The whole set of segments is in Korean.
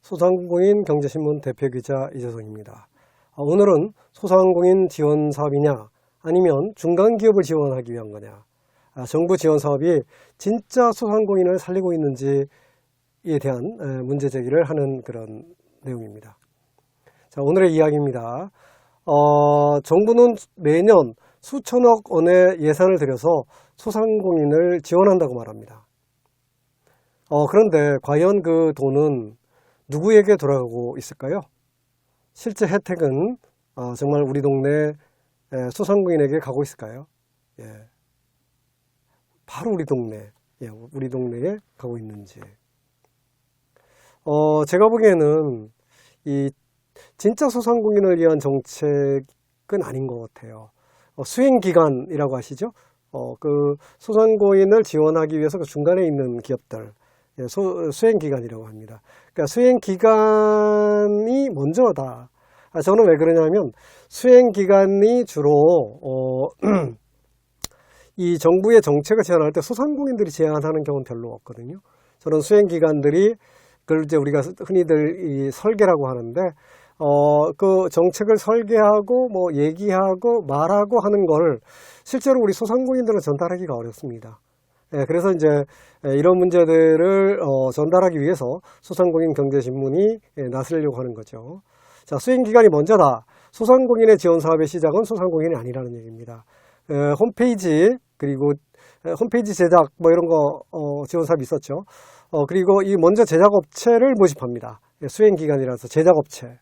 소상공인 경제신문 대표기자 이재성입니다. 오늘은 소상공인 지원 사업이냐 아니면 중간기업을 지원하기 위한 거냐, 정부 지원 사업이 진짜 소상공인을 살리고 있는지에 대한 문제 제기를 하는 그런 내용입니다. 자, 오늘의 이야기입니다. 정부는 매년 수천억 원의 예산을 들여서 소상공인을 지원한다고 말합니다. 그런데 과연 그 돈은 누구에게 돌아가고 있을까요? 실제 혜택은 정말 우리 동네 소상공인에게 가고 있을까요? 바로 우리 동네에 가고 있는지. 제가 보기에는 이 진짜 소상공인을 위한 정책은 아닌 것 같아요. 수행기관이라고 하시죠? 그 소상공인을 지원하기 위해서 그 중간에 있는 기업들, 수행기관이라고 합니다. 그러니까 수행기관이 먼저다. 저는 왜 그러냐면 수행기관이 주로 이 정부의 정책을 제안할 때 소상공인들이 제안하는 경우는 별로 없거든요. 저는 수행기관들이 그걸 이제 우리가 흔히들 이 설계라고 하는데 그 정책을 설계하고 뭐 얘기하고 말하고 하는 걸 실제로 우리 소상공인들은 전달하기가 어렵습니다. 그래서 이제 이런 문제들을 전달하기 위해서 소상공인 경제신문이 나서려고 하는 거죠. 자, 수행기관이 먼저다. 소상공인의 지원 사업의 시작은 소상공인이 아니라는 얘기입니다. 홈페이지, 그리고 홈페이지 제작 뭐 이런 거 지원 사업이 있었죠. 그리고 이 먼저 제작업체를 모집합니다. 수행기관이라서 제작업체.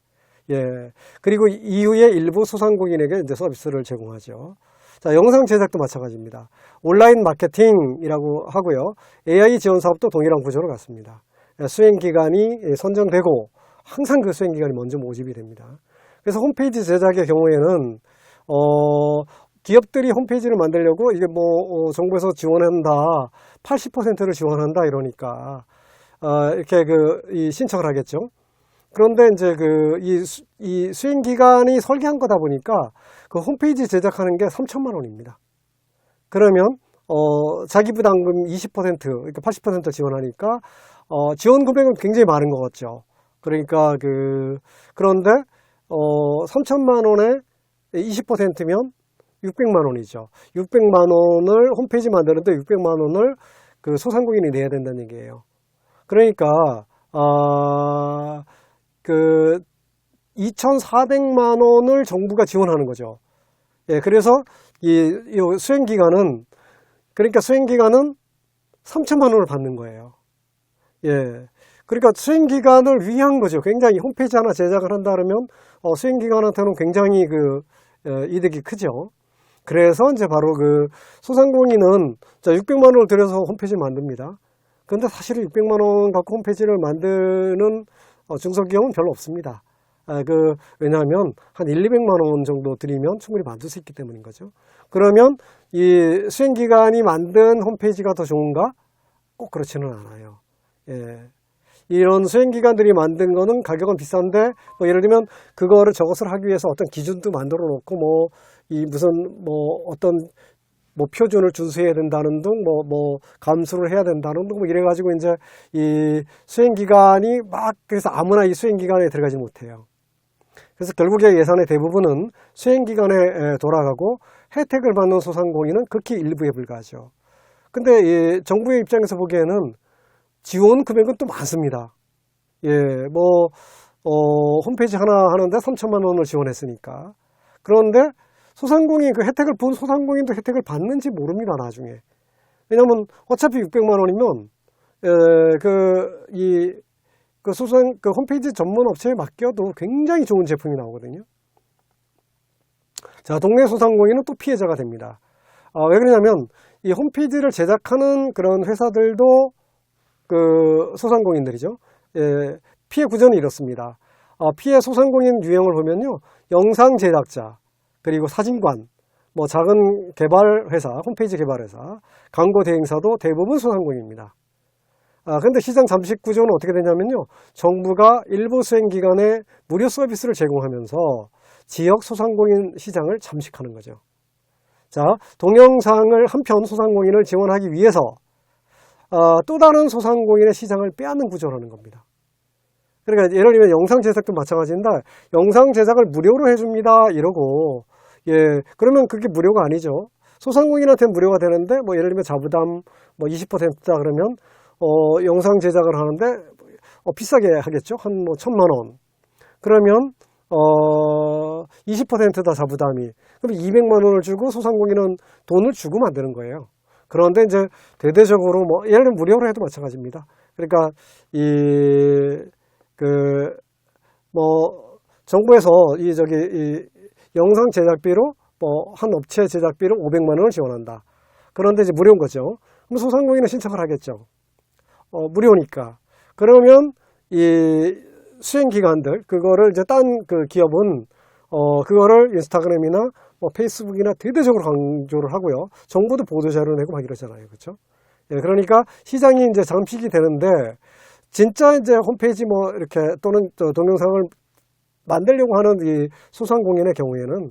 그리고 이후에 일부 소상공인에게 이제 서비스를 제공하죠. 자, 영상 제작도 마찬가지입니다. 온라인 마케팅이라고 하고요. AI 지원 사업도 동일한 구조로 같습니다. 수행기관이 선정되고 항상 그 수행기관이 먼저 모집이 됩니다. 그래서 홈페이지 제작의 경우에는 기업들이 홈페이지를 만들려고 이게 뭐 정부에서 지원한다, 80%를 지원한다 이러니까 이렇게 이 신청을 하겠죠. 그런데 이제 이 수행기관이 설계한 거다 보니까 그 홈페이지 제작하는 게 3천만 원입니다. 그러면 자기 부담금 20%, 그러니까 80% 지원하니까 지원 금액은 굉장히 많은 것 같죠. 그러니까 그런데 3천만 원에 20%면 600만 원이죠. 600만 원을 홈페이지 만드는데 600만 원을 그 소상공인이 내야 된다는 얘기예요. 그러니까 2,400만 원을 정부가 지원하는 거죠. 그래서 이 수행기관은, 그러니까 수행기관은 3천만 원을 받는 거예요. 그러니까 수행기관을 위한 거죠. 굉장히 홈페이지 하나 제작을 한다 그러면 수행기관한테는 굉장히 이득이 크죠. 그래서 이제 바로 소상공인은 600만 원을 들여서 홈페이지를 만듭니다. 그런데 사실은 600만 원 갖고 홈페이지를 만드는 중소기업은 별로 없습니다. 왜냐하면 한 200만 원 정도 들이면 충분히 만들 수 있기 때문인 거죠. 그러면 이 수행기관이 만든 홈페이지가 더 좋은가? 꼭 그렇지는 않아요. 이런 수행기관들이 만든 거는 가격은 비싼데, 뭐 예를 들면 저것을 하기 위해서 어떤 기준도 만들어 놓고 어떤 표준을 준수해야 된다는 등 감수를 해야 된다는 등 이래가지고 이제 이 수행기관이 그래서 아무나 이 수행기관에 들어가지 못해요. 그래서 결국에 예산의 대부분은 수행기관에 돌아가고 혜택을 받는 소상공인은 극히 일부에 불과하죠. 근데 정부의 입장에서 보기에는 지원 금액은 또 많습니다. 홈페이지 하나 하는데 3천만 원을 지원했으니까. 그런데 소상공인 혜택을 본 소상공인도 혜택을 받는지 모릅니다, 나중에. 왜냐면 어차피 600만 원이면 홈페이지 전문 업체에 맡겨도 굉장히 좋은 제품이 나오거든요. 자, 동네 소상공인은 또 피해자가 됩니다. 왜 그러냐면 이 홈페이지를 제작하는 그런 회사들도 소상공인들이죠. 피해 구조는 이렇습니다. 피해 소상공인 유형을 보면요, 영상 제작자, 그리고 사진관, 작은 개발 회사, 홈페이지 개발 회사, 광고 대행사도 대부분 소상공인입니다. 그런데 시장 잠식 구조는 어떻게 되냐면요, 정부가 일부 수행기관에 무료 서비스를 제공하면서 지역 소상공인 시장을 잠식하는 거죠. 자, 동영상을 한편 소상공인을 지원하기 위해서 또 다른 소상공인의 시장을 빼앗는 구조라는 겁니다. 그러니까 예를 들면 영상 제작도 마찬가지인데 영상 제작을 무료로 해줍니다 이러고 예 그러면 그게 무료가 아니죠. 소상공인한테는 무료가 되는데 뭐 예를 들면 자부담 뭐 20%다 그러면 영상 제작을 하는데 비싸게 하겠죠. 한 뭐 1,000만 원. 그러면 20%다 자부담이. 그럼 200만 원을 주고 소상공인은 돈을 주고 만드는 거예요. 그런데 이제 대대적으로 뭐 예를 들면 무료로 해도 마찬가지입니다. 그러니까 정부에서 이 영상 제작비로 뭐 한 업체 제작비로 500만 원을 지원한다. 그런데 이제 무료인 거죠. 그럼 소상공인은 신청을 하겠죠. 무료니까. 그러면 이 수행기관들 그거를 이제 딴 그 기업은 그거를 인스타그램이나 뭐 페이스북이나 대대적으로 강조를 하고요. 정부도 보도자료 내고 막 이러잖아요. 그렇죠? 예, 그러니까 시장이 이제 잠식이 되는데 진짜 이제 홈페이지 뭐 이렇게 또는 동영상을 만들려고 하는 이 소상공인의 경우에는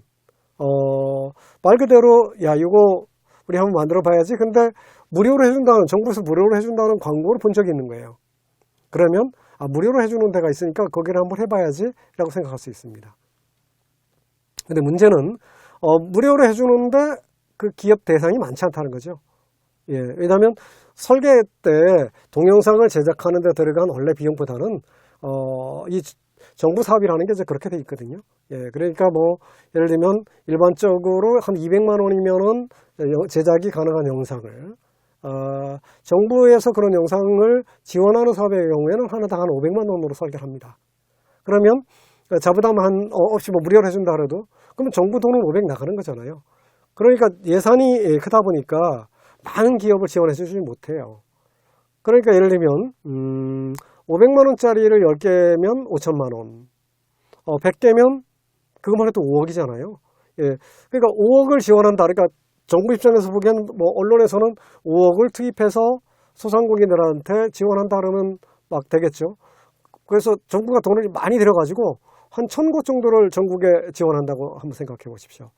말 그대로 야 이거 우리 한번 만들어 봐야지. 근데 무료로 해준다는 정부에서 무료로 해준다는 광고를 본 적이 있는 거예요. 그러면 무료로 해주는 데가 있으니까 거기를 한번 해봐야지 라고 생각할 수 있습니다. 근데 문제는 무료로 해주는데 그 기업 대상이 많지 않다는 거죠. 예, 왜냐하면 설계 때 동영상을 제작하는 데 들어간 원래 비용보다는 이 정부 사업이라는 게 이제 그렇게 돼 있거든요. 예, 그러니까 뭐 예를 들면 일반적으로 한 200만 원이면은 제작이 가능한 영상을 정부에서 그런 영상을 지원하는 사업의 경우에는 하나당 한 500만 원으로 설계를 합니다. 그러면 자부담 없이 뭐 무료로 해준다 그래도 그러면 정부 돈은 500 나가는 거잖아요. 그러니까 예산이 크다 보니까 많은 기업을 지원해 주지 못해요. 그러니까 예를 들면 500만 원짜리를 10개면 5천만 원 100개면 그것만 해도 5억이잖아요. 예, 그러니까 5억을 지원한다. 그러니까 정부 입장에서 보기엔 뭐 언론에서는 5억을 투입해서 소상공인들한테 지원한다 그러면 막 되겠죠. 그래서 정부가 돈을 많이 들여가지고 한 1,000곳 정도를 전국에 지원한다고 한번 생각해 보십시오.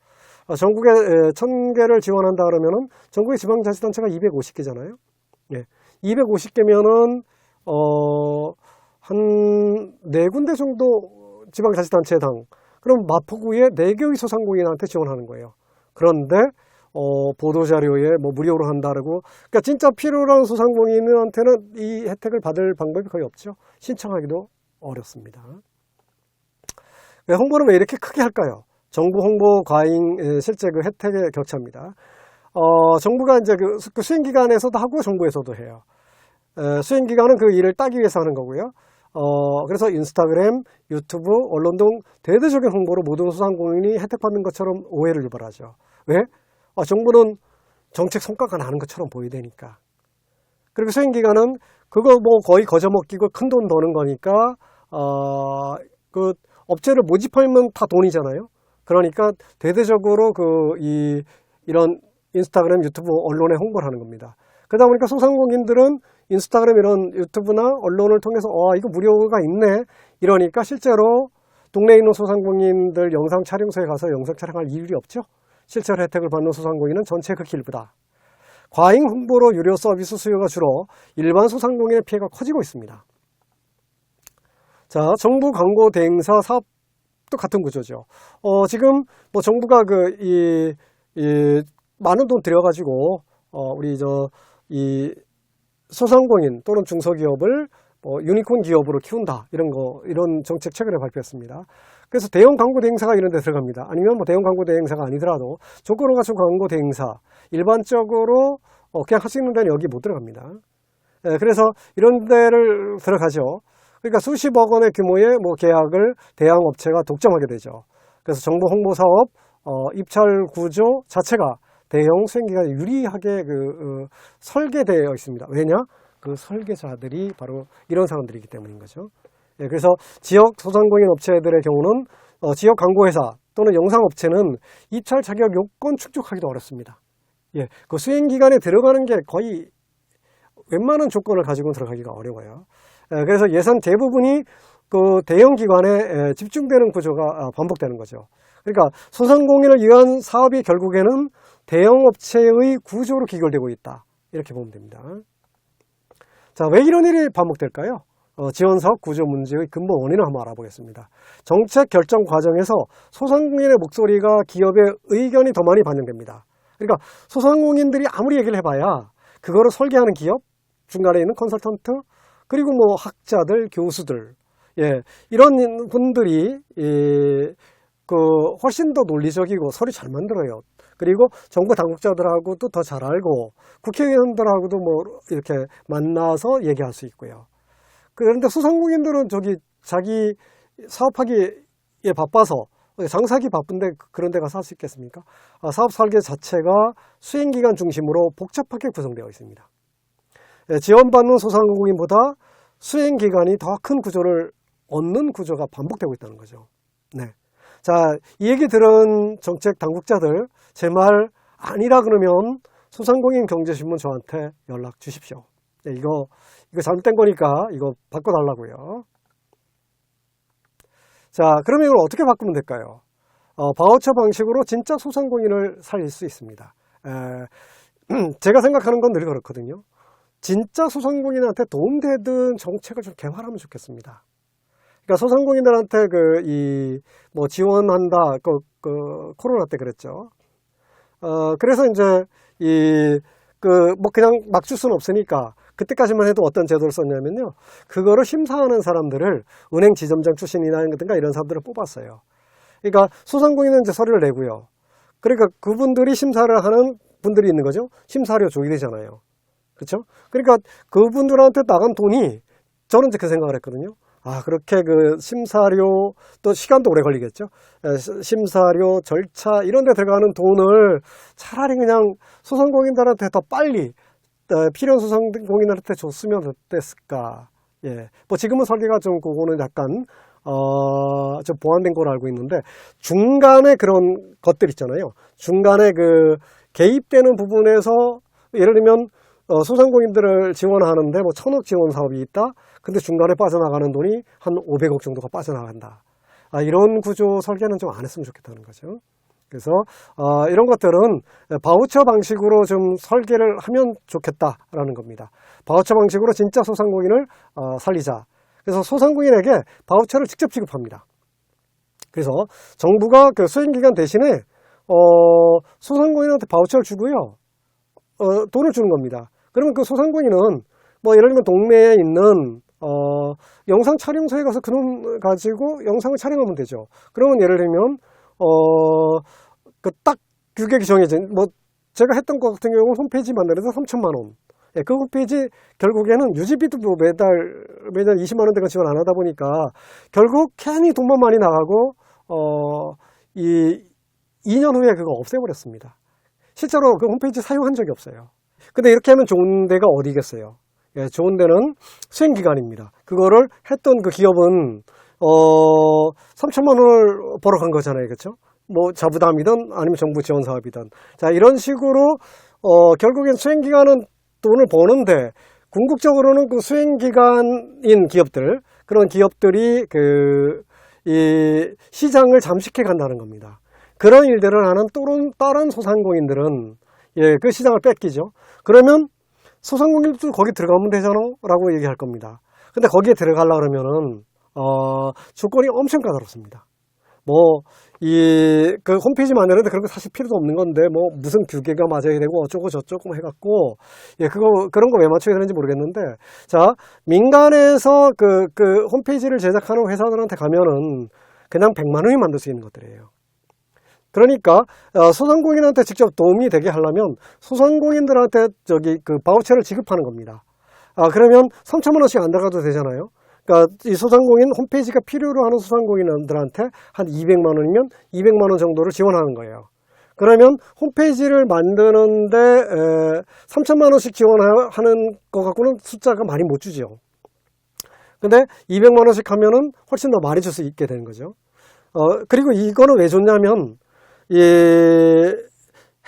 전국에 1,000개를 지원한다 그러면은 전국의 지방자치단체가 250개잖아요. 예. 250개면은 한 4군데 정도 지방자치단체당 그럼 마포구에 4개의 소상공인한테 지원하는 거예요. 그런데 보도자료에 뭐 무료로 한다고 그러니까 진짜 필요한 소상공인한테는 이 혜택을 받을 방법이 거의 없죠. 신청하기도 어렵습니다. 홍보는 왜 이렇게 크게 할까요? 정부 홍보 과잉 실제 그 혜택의 격차입니다. 정부가 이제 그 수행기관에서도 하고 정부에서도 해요. 수행기관은 그 일을 따기 위해서 하는 거고요. 그래서 인스타그램, 유튜브, 언론 등 대대적인 홍보로 모든 소상공인이 혜택받는 것처럼 오해를 유발하죠. 왜? 정부는 정책 성과가 나는 것처럼 보이되니까. 그리고 수행기관은 그거 뭐 거의 거저먹기고 큰 돈 버는 거니까 그 업체를 모집하면 다 돈이잖아요. 그러니까 대대적으로 이런 인스타그램, 유튜브, 언론에 홍보를 하는 겁니다. 그러다 보니까 소상공인들은 인스타그램 이런 유튜브나 언론을 통해서 이거 무료가 있네 이러니까 실제로 동네에 있는 소상공인들 영상 촬영소에 가서 영상 촬영할 일이 없죠. 실제로 혜택을 받는 소상공인은 전체 극히 일부다. 과잉 홍보로 유료 서비스 수요가 줄어 일반 소상공인의 피해가 커지고 있습니다. 자, 정부 광고 대행사 사업도 같은 구조죠. 지금 뭐 정부가 많은 돈 들여가지고 우리 이 소상공인 또는 중소기업을 유니콘 기업으로 키운다 이런 정책 최근에 발표했습니다. 그래서 대형 광고 대행사가 이런 데 들어갑니다. 아니면 뭐 대형 광고 대행사가 아니더라도 조건을 갖춘 광고 대행사 일반적으로 그냥 할 수 있는 데는 여기 못 들어갑니다. 그래서 이런 데를 들어가죠. 그러니까 수십억 원의 규모의 뭐 계약을 대형 업체가 독점하게 되죠. 그래서 정보 홍보 사업 입찰 구조 자체가 대형 수행기관에 유리하게 설계되어 있습니다. 왜냐? 그 설계자들이 바로 이런 사람들이기 때문인 거죠. 예, 그래서 지역 소상공인 업체들의 경우는 지역 광고회사 또는 영상업체는 입찰 자격 요건 충족하기도 어렵습니다. 예, 그 수행기관에 들어가는 게 거의 웬만한 조건을 가지고는 들어가기가 어려워요. 예, 그래서 예산 대부분이 그 대형 기관에 집중되는 구조가 반복되는 거죠. 그러니까 소상공인을 위한 사업이 결국에는 대형 업체의 구조로 귀결되고 있다. 이렇게 보면 됩니다. 자, 왜 이런 일이 반복될까요? 지원사업 구조 문제의 근본 원인을 한번 알아보겠습니다. 정책 결정 과정에서 소상공인의 목소리가 기업의 의견이 더 많이 반영됩니다. 그러니까 소상공인들이 아무리 얘기를 해봐야 그거를 설계하는 기업, 중간에 있는 컨설턴트, 그리고 뭐 학자들, 교수들, 예, 이런 분들이 훨씬 더 논리적이고 서류 잘 만들어요. 그리고 정부 당국자들하고도 더 잘 알고 국회의원들하고도 뭐 이렇게 만나서 얘기할 수 있고요. 그런데 소상공인들은 자기 사업하기에 바빠서 장사하기 바쁜데 그런 데 가서 할 수 있겠습니까? 사업 설계 자체가 수행기간 중심으로 복잡하게 구성되어 있습니다. 지원받는 소상공인보다 수행기간이 더 큰 구조를 얻는 구조가 반복되고 있다는 거죠. 네. 자, 이 얘기 들은 정책 당국자들, 제 말 아니라 그러면 소상공인 경제신문 저한테 연락 주십시오. 네, 이거 잘못된 거니까 이거 바꿔달라고요. 자, 그러면 이걸 어떻게 바꾸면 될까요? 바우처 방식으로 진짜 소상공인을 살릴 수 있습니다. 제가 생각하는 건 늘 그렇거든요. 진짜 소상공인한테 도움되는 정책을 좀 개발하면 좋겠습니다. 그러니까 소상공인들한테 지원한다, 코로나 때 그랬죠. 그래서 이제 그냥 막 줄 수는 없으니까 그때까지만 해도 어떤 제도를 썼냐면요. 그거를 심사하는 사람들을 은행 지점장 출신이라든가 이런 사람들을 뽑았어요. 그러니까 소상공인은 이제 서류를 내고요. 그러니까 그분들이 심사를 하는 분들이 있는 거죠. 심사료 줘야 되잖아요. 그렇죠? 그러니까 그분들한테 나간 돈이 저는 이제 그 생각을 했거든요. 그렇게 그 심사료, 또 시간도 오래 걸리겠죠. 심사료, 절차 이런 데 들어가는 돈을 차라리 그냥 소상공인들한테 더 빨리 필요한 소상공인한테 줬으면 어땠을까. 예. 뭐 지금은 설계가 좀 그거는 약간 좀 보완된 걸로 알고 있는데 중간에 그런 것들 있잖아요. 중간에 그 개입되는 부분에서 예를 들면 소상공인들을 지원하는데 뭐 1,000억 지원 사업이 있다. 근데 중간에 빠져나가는 돈이 한 500억 정도가 빠져나간다. 이런 구조 설계는 좀 안 했으면 좋겠다는 거죠. 그래서 이런 것들은 바우처 방식으로 좀 설계를 하면 좋겠다라는 겁니다. 바우처 방식으로 진짜 소상공인을 살리자. 그래서 소상공인에게 바우처를 직접 지급합니다. 그래서 정부가 그 수행기간 대신에 소상공인한테 바우처를 주고요. 돈을 주는 겁니다. 그러면 그 소상공인은 뭐 예를 들면 동네에 있는 영상 촬영소에 가서 그 돈 가지고 영상을 촬영하면 되죠. 그러면 예를 들면 그 딱 규격이 정해진 뭐 제가 했던 것 같은 경우는 홈페이지 만드는데 3,000만 원. 예, 그 홈페이지 결국에는 유지비도 뭐 매달 20만 원대가 지원 안 하다 보니까 결국 괜히 돈만 많이 나가고 2년 후에 그거 없애버렸습니다. 실제로 그 홈페이지 사용한 적이 없어요. 근데 이렇게 하면 좋은 데가 어디겠어요? 예, 좋은 데는 수행기간입니다. 그거를 했던 그 기업은 3천만 원을 벌어간 거잖아요. 그렇죠? 뭐 자부담이든 아니면 정부 지원 사업이든. 자, 이런 식으로 결국엔 수행기간은 돈을 버는데 궁극적으로는 그 수행기간인 기업들, 그런 기업들이 이 시장을 잠식해 간다는 겁니다. 그런 일들을 하는 다른 소상공인들은 예, 그 시장을 뺏기죠. 그러면 소상공인도 거기 들어가면 되잖아 라고 얘기할 겁니다. 근데 거기에 들어가려고 그러면은 조건이 엄청 까다롭습니다. 그 홈페이지 만드는데 그런 거 사실 필요도 없는 건데, 무슨 규계가 맞아야 되고 어쩌고 저쩌고 해갖고, 예, 그런 거 왜 맞춰야 되는지 모르겠는데, 자, 민간에서 그 홈페이지를 제작하는 회사들한테 가면은 그냥 100만 원이 만들 수 있는 것들이에요. 그러니까 소상공인한테 직접 도움이 되게 하려면 소상공인들한테 그 바우처를 지급하는 겁니다. 그러면 3천만 원씩 안 들어가도 되잖아요. 그러니까 이 소상공인 홈페이지가 필요로 하는 소상공인들한테 한 200만 원이면 200만 원 정도를 지원하는 거예요. 그러면 홈페이지를 만드는데 3천만 원씩 지원하는 것 갖고는 숫자가 많이 못 주죠. 근데 200만 원씩 하면은 훨씬 더 많이 줄 수 있게 되는 거죠. 그리고 이거는 왜 좋냐면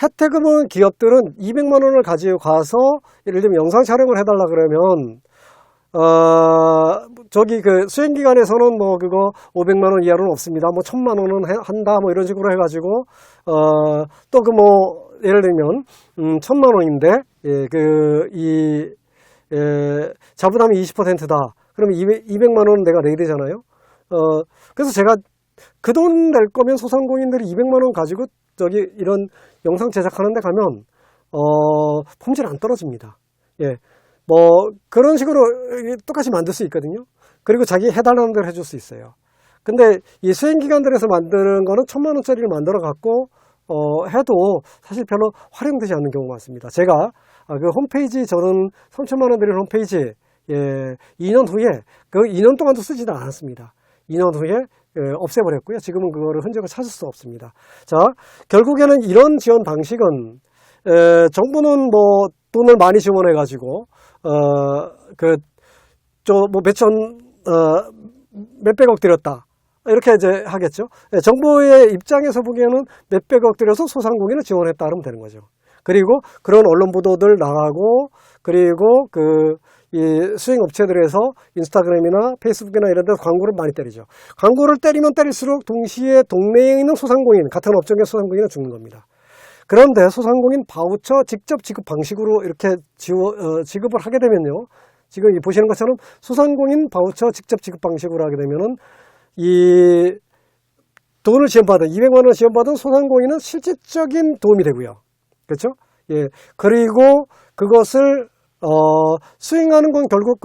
혜택을 보는 기업들은 200만 원을 가지고 가서 예를 들면 영상 촬영을 해달라 그러면 그 수행기간에서는 그거 500만 원 이하로는 없습니다. 1,000만 원은 한다. 이런 식으로 해가지고, 또 예를 들면, 1,000만 원인데, 자부담이 20%다. 그러면 200만 원은 내가 내야 되잖아요. 그래서 제가 그 돈 낼 거면 소상공인들이 200만 원 가지고 이런 영상 제작하는 데 가면, 품질 안 떨어집니다. 예. 그런 식으로 똑같이 만들 수 있거든요. 그리고 자기 해달라는 대로 해줄 수 있어요. 근데 이 수행기관들에서 만드는 거는 1000만 원짜리를 만들어 갖고, 해도 사실 별로 활용되지 않는 경우가 많습니다. 제가, 그 홈페이지, 저는 3000만 원 드리는 홈페이지, 예, 2년 후에, 그 2년 동안도 쓰지도 않았습니다. 2년 후에, 없애버렸고요. 지금은 그거를 흔적을 찾을 수 없습니다. 자, 결국에는 이런 지원 방식은, 정부는 돈을 많이 지원해가지고, 몇백억 들였다. 이렇게 이제 하겠죠. 정부의 입장에서 보기에는 몇백억 들여서 소상공인을 지원했다 하면 되는 거죠. 그리고 그런 언론 보도들 나가고, 그리고 이 수행업체들에서 인스타그램이나 페이스북이나 이런 데서 광고를 많이 때리죠. 광고를 때리면 때릴수록 동시에 동네에 있는 소상공인, 같은 업종의 소상공인은 죽는 겁니다. 그런데 소상공인 바우처 직접 지급 방식으로 이렇게 지급을 하게 되면요. 지금 보시는 것처럼 소상공인 바우처 직접 지급 방식으로 하게 되면은 이 돈을 지원받은 200만 원을 지원받은 소상공인은 실질적인 도움이 되고요. 그렇죠? 예. 그리고 그것을 수행하는 건 결국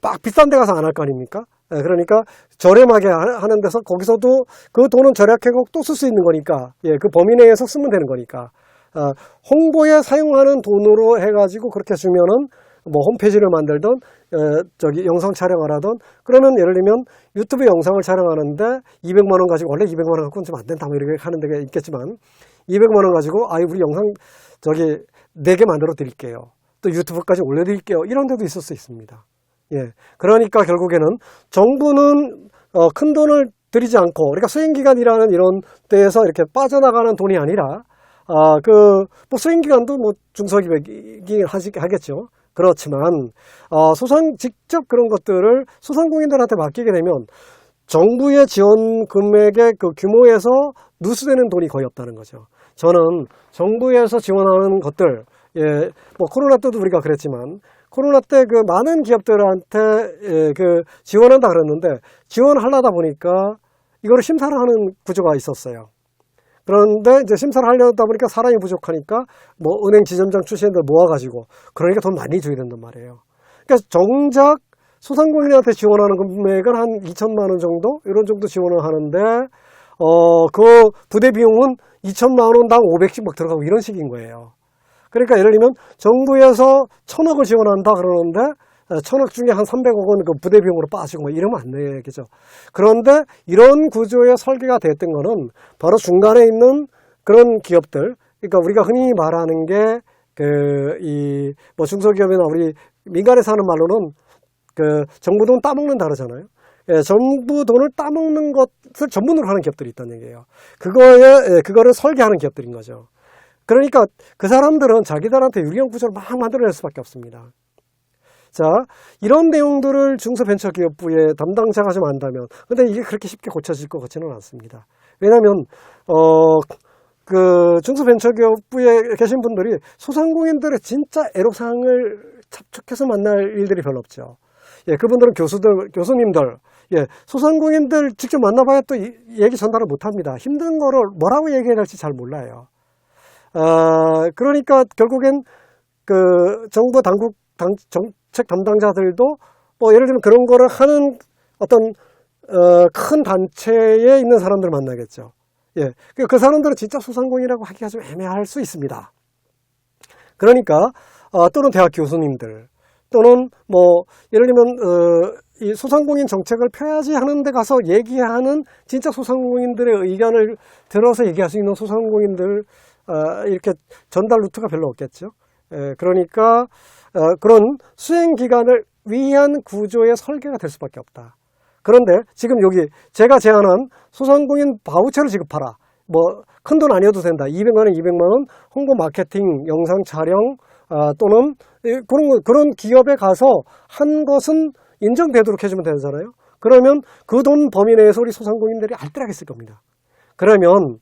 막 비싼 데 가서 안 할 거 아닙니까? 예, 그러니까 저렴하게 하는 데서 거기서도 그 돈은 절약하고 또 쓸 수 있는 거니까, 예, 그 범위 내에서 쓰면 되는 거니까, 홍보에 사용하는 돈으로 해가지고 그렇게 주면은 홈페이지를 만들든, 영상 촬영을 하든, 그러면 예를 들면 유튜브 영상을 촬영하는데 200만 원 가지고, 원래 200만 원 갖고는 좀 안 된다, 이렇게 하는 데가 있겠지만, 200만 원 가지고, 우리 영상 4개 만들어 드릴게요. 또 유튜브까지 올려드릴게요. 이런 데도 있을 수 있습니다. 예. 그러니까 결국에는 정부는, 큰 돈을 들이지 않고, 그러니까 수행기관이라는 이런 데에서 이렇게 빠져나가는 돈이 아니라, 수행기관도 중소기업이긴 하겠죠. 그렇지만, 직접 그런 것들을 소상공인들한테 맡기게 되면 정부의 지원 금액의 그 규모에서 누수되는 돈이 거의 없다는 거죠. 저는 정부에서 지원하는 것들, 예, 코로나 때도 우리가 그랬지만, 코로나 때 그 많은 기업들한테 지원한다 그랬는데, 지원하려다 보니까 이거를 심사를 하는 구조가 있었어요. 그런데 이제 심사를 하려다 보니까 사람이 부족하니까 은행 지점장 출신들 모아가지고, 그러니까 돈 많이 줘야 된단 말이에요. 그러니까 정작 소상공인한테 지원하는 금액은 한 2천만 원 정도? 이런 정도 지원을 하는데, 그 부대 비용은 2천만 원당 500씩 막 들어가고 이런 식인 거예요. 그러니까 예를 들면 정부에서 1000억을 지원한다 그러는데 1000억 중에 한 300억은 그 부대 비용으로 빠지고 이러면 안 되겠죠. 그런데 이런 구조의 설계가 됐던 거는 바로 중간에 있는 그런 기업들, 그러니까 우리가 흔히 말하는 게 중소기업이나 우리 민간에 사는 말로는 정부 돈 따먹는다 그러잖아요. 예, 정부 돈을 따먹는 것을 전문으로 하는 기업들이 있다는 얘기예요. 그거를 설계하는 기업들인 거죠. 그러니까 그 사람들은 자기들한테 유리한 구조를 막 만들어낼 수밖에 없습니다. 자, 이런 내용들을 중소벤처기업부의 담당자가 좀 안다면, 근데 이게 그렇게 쉽게 고쳐질 것 같지는 않습니다. 왜냐하면 중소벤처기업부에 계신 분들이 소상공인들의 진짜 애로사항을 접촉해서 만날 일들이 별로 없죠. 예, 그분들은 교수님들, 예, 소상공인들 직접 만나봐야 또 얘기 전달을 못합니다. 힘든 거를 뭐라고 얘기해야 될지 잘 몰라요. 그러니까 결국엔 정부 정책 담당자들도 예를 들면 그런 거를 하는 어떤 큰 단체에 있는 사람들을 만나겠죠. 예, 그 사람들은 진짜 소상공인이라고 하기가 좀 애매할 수 있습니다. 그러니까 또는 대학 교수님들 또는 예를 들면 이 소상공인 정책을 펴야지 하는 데 가서 얘기하는 진짜 소상공인들의 의견을 들어서 얘기할 수 있는 소상공인들, 이렇게 전달 루트가 별로 없겠죠. 그러니까 그런 수행기관을 위한 구조의 설계가 될 수밖에 없다. 그런데 지금 여기 제가 제안한 소상공인 바우처를 지급하라. 큰 돈 아니어도 된다. 200만 원, 200만 원 홍보 마케팅, 영상 촬영, 또는 그런 기업에 가서 한 것은 인정되도록 해주면 되잖아요. 그러면 그 돈 범위 내에서 우리 소상공인들이 알뜰하게 쓸 겁니다. 그러면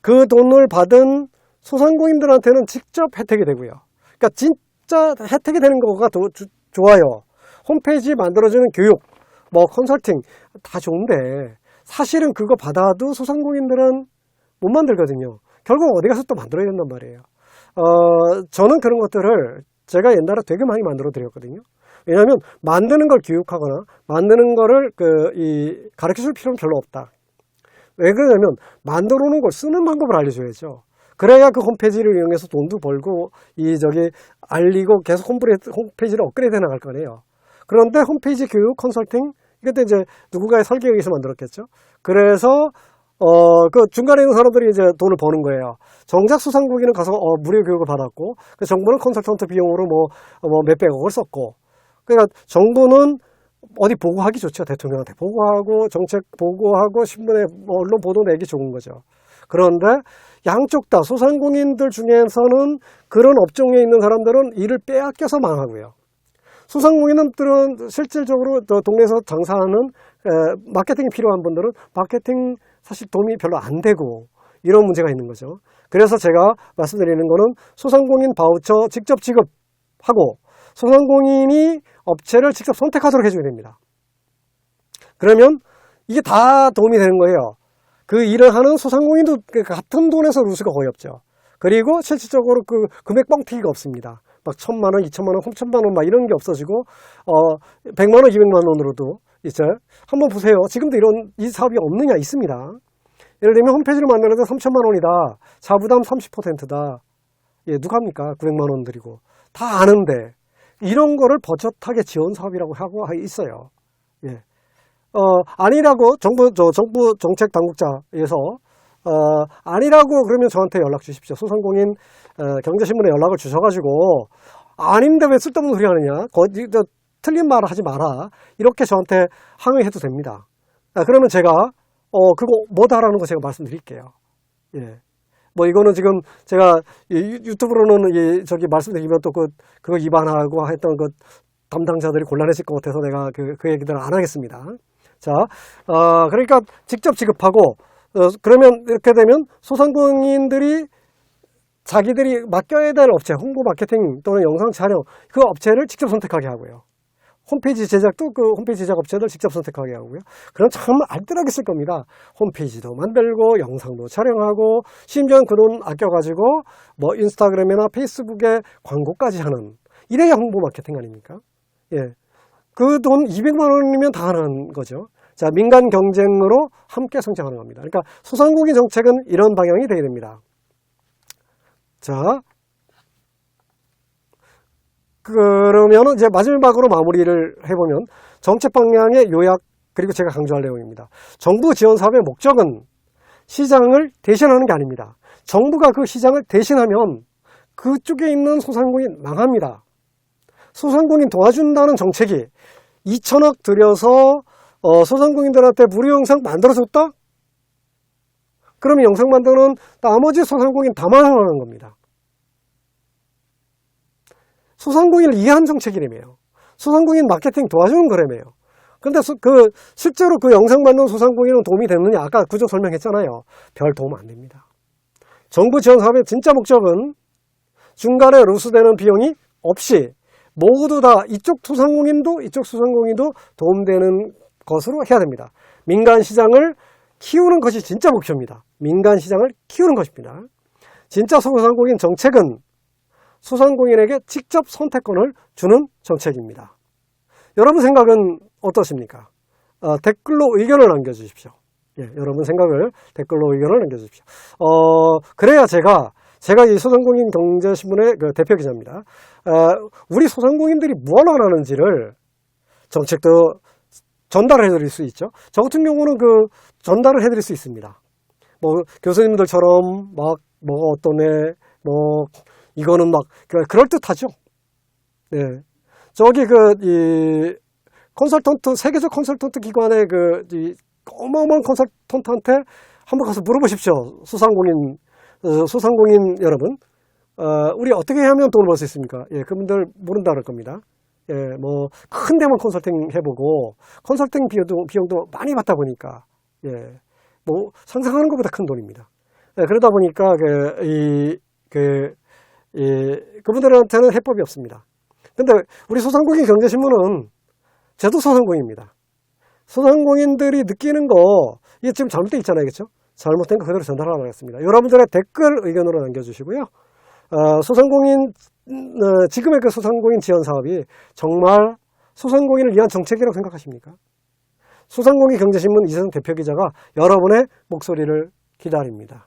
그 돈을 받은 소상공인들한테는 직접 혜택이 되고요. 그러니까 진짜 혜택이 되는 거가 더 좋아요. 홈페이지 만들어주는 교육, 뭐 컨설팅 다 좋은데 사실은 그거 받아도 소상공인들은 못 만들거든요. 결국 어디 가서 또 만들어야 된단 말이에요. 저는 그런 것들을 제가 옛날에 되게 많이 만들어 드렸거든요. 왜냐하면 만드는 걸 교육하거나 만드는 거를 가르쳐 줄 필요는 별로 없다. 왜 그러냐면 만들어 놓은 걸 쓰는 방법을 알려줘야죠. 그래야 그 홈페이지를 이용해서 돈도 벌고 알리고 계속 홈페이지를 업그레이드 해 나갈 거네요. 그런데 홈페이지 교육 컨설팅 이것도 이제 누군가의 설계에 의해서 만들었겠죠. 그래서 그 중간에 있는 사람들이 이제 돈을 버는 거예요. 정작 소상공인은 가서 무료 교육을 받았고, 그 정부는 컨설턴트 비용으로 뭐 몇백억을 썼고, 그러니까 정부는 어디 보고하기 좋죠. 대통령한테 보고하고 정책 보고하고 신문에 언론 보도 내기 좋은 거죠. 그런데 양쪽 다 소상공인들 중에서는 그런 업종에 있는 사람들은 일을 빼앗겨서 망하고요. 소상공인들은 실질적으로 동네에서 장사하는 마케팅이 필요한 분들은 마케팅 사실 도움이 별로 안 되고 이런 문제가 있는 거죠. 그래서 제가 말씀드리는 거는 소상공인 바우처 직접 지급하고 소상공인이 업체를 직접 선택하도록 해줘야 됩니다. 그러면 이게 다 도움이 되는 거예요. 그 일을 하는 소상공인도 같은 돈에서 루스가 거의 없죠. 그리고 실질적으로 그 금액 뻥튀기가 없습니다. 막 1,000만 원, 2,000만 원, 3,000만 원 막 이런 게 없어지고 100만 원, 200만 원으로도 있어요. 한번 보세요. 지금도 이 사업이 없느냐? 있습니다. 예를 들면 홈페이지를 만드는데 3,000만 원이다. 자부담 30%다. 예, 누가 합니까? 900만 원 드리고. 다 아는데 이런 거를 버젓하게 지원 사업이라고 하고 있어요. 예. 아니라고 정부 정책 당국자에서 아니라고 그러면 저한테 연락 주십시오. 소상공인 경제신문에 연락을 주셔가지고 아닌데 왜 쓸데없는 소리 하느냐, 틀린 말을 하지 마라, 이렇게 저한테 항의해도 됩니다. 그러면 제가 그거 뭐다라는 거 제가 말씀드릴게요. 예. 뭐 이거는 지금 제가 유튜브로는 말씀드리면 또 그거 위반하고 했던 그 담당자들이 곤란해질 것 같아서 내가 그 얘기들은 안 하겠습니다. 자, 그러니까 직접 지급하고 그러면 이렇게 되면 소상공인들이 자기들이 맡겨야 될 업체, 홍보 마케팅 또는 영상 촬영, 그 업체를 직접 선택하게 하고요. 홈페이지 제작도 그 홈페이지 제작 업체들 직접 선택하게 하고요. 그럼 참 알뜰하게 쓸 겁니다. 홈페이지도 만들고 영상도 촬영하고 심지어 그 돈 아껴가지고 뭐 인스타그램이나 페이스북에 광고까지 하는, 이래야 홍보 마케팅 아닙니까? 예. 그 돈 200만 원이면 다 하는 거죠. 자, 민간 경쟁으로 함께 성장하는 겁니다. 그러니까 소상공인 정책은 이런 방향이 되어야 됩니다. 자, 그러면 이제 마지막으로 마무리를 해보면 정책 방향의 요약, 그리고 제가 강조할 내용입니다. 정부 지원 사업의 목적은 시장을 대신하는 게 아닙니다. 정부가 그 시장을 대신하면 그쪽에 있는 소상공인 망합니다. 소상공인 도와준다는 정책이 2천억 들여서 소상공인들한테 무료 영상 만들어줬다? 그러면 영상 만드는 나머지 소상공인 다 망하는 겁니다. 소상공인을 이해한 정책이라며요. 소상공인 마케팅 도와주는 거라며요. 근데 실제로 그 영상 만든 소상공인은 도움이 됐느냐? 아까 구조 설명했잖아요. 별 도움 안 됩니다. 정부 지원 사업의 진짜 목적은 중간에 루스되는 비용이 없이 모두 다 이쪽 소상공인도 도움되는 것으로 해야 됩니다. 민간 시장을 키우는 것이 진짜 목표입니다. 민간 시장을 키우는 것입니다. 진짜 소상공인 정책은 소상공인에게 직접 선택권을 주는 정책입니다. 여러분 생각은 어떠십니까? 댓글로 의견을 남겨주십시오. 예, 여러분 생각을 댓글로 의견을 남겨주십시오. 그래야 제가 이 소상공인 경제신문의 그 대표 기자입니다. 우리 소상공인들이 무엇을 하는지를 정책도 전달을 해드릴 수 있죠. 저 같은 경우는 전달을 해드릴 수 있습니다. 뭐 교수님들처럼 막 뭐가 어떠네, 뭐 이거는 막 그럴듯하죠. 네, 저기 이 컨설턴트, 세계적 컨설턴트 기관의 어마어마한 컨설턴트한테 한번 가서 물어보십시오. 소상공인 여러분, 우리 어떻게 하면 돈을 벌 수 있습니까? 예, 그분들 모른다 그럴 겁니다. 예, 뭐 큰 데만 컨설팅 해보고 컨설팅 비용도 많이 받다 보니까, 예, 뭐 상상하는 것보다 큰 돈입니다. 예, 그러다 보니까 그분들한테는 해법이 없습니다. 근데 우리 소상공인 경제신문은 저도 소상공인입니다. 소상공인들이 느끼는 거, 이게 지금 잘못되어 있잖아요. 그렇죠? 잘못된 거 그대로 전달하도록 하겠습니다. 여러분들의 댓글 의견으로 남겨주시고요. 지금의 그 소상공인 지원 사업이 정말 소상공인을 위한 정책이라고 생각하십니까? 소상공인 경제신문 이세성 대표 기자가 여러분의 목소리를 기다립니다.